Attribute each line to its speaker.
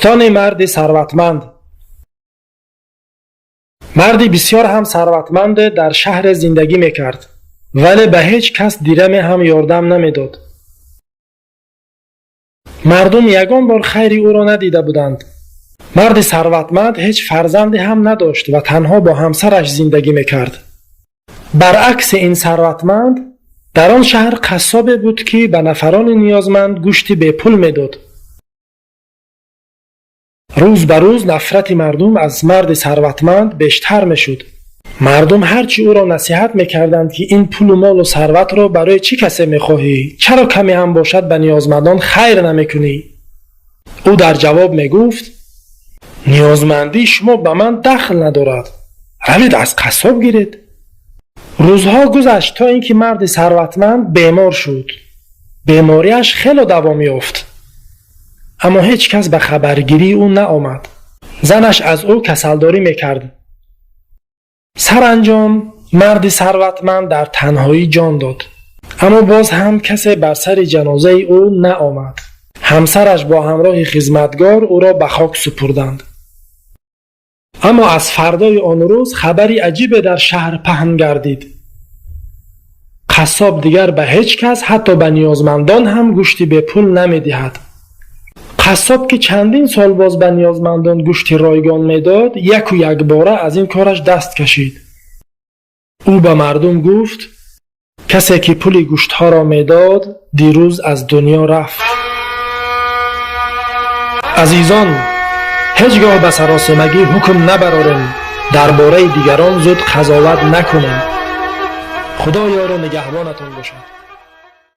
Speaker 1: داستان مرد ثروتمند. مردی بسیار هم ثروتمند در شهر زندگی میکرد، ولی به هیچ کس دیرم هم یاردم نمیداد. مردم یگان بار خیری او را ندیده بودند. مرد ثروتمند هیچ فرزندی هم نداشت و تنها با همسرش زندگی میکرد. برعکس این ثروتمند، در آن شهر قصابی بود که به نفران نیازمند گوشت به پول میداد. روز به روز نفرت مردم از مرد ثروتمند بیشتر میشد. مردم هرچی او را نصیحت میکردند که این پول و مال و ثروت را برای چی کسی میخواهی؟ چرا کمی هم باشد به نیازمندان خیر نمیکنی؟ او در جواب میگفت: نیازمندی شما به من دخل ندارد، روید از قصاب گیرید. روزها گذشت تا اینکه مرد ثروتمند بیمار شد. بیماریش خیلی دوام یافت، اما هیچ کس به خبرگیری او نآمد. زنش از او کسلداری میکرد. سرانجام مرد ثروتمند در تنهایی جان داد، اما باز هم کسی بر سر جنازه او نآمد. همسرش با همراه خدمتگار او را به خاک سپردند. اما از فردای آن روز خبری عجیب در شهر پهن گردید. قصاب دیگر به هیچ کس، حتی به نیازمندان هم گوشتی به پول نمیدهد. قصاب که چندین سال باز به نیازمندان گوشت رایگان میداد، یک و یک باره از این کارش دست کشید. او به مردم گفت: کسی که پول گوشت ها را میداد دیروز از دنیا رفت. عزیزان، هیچگاه به سراسیمگی حکم نبراریم، درباره دیگران زود قضاوت نکنیم. خدا یار و نگهبانتان باشد.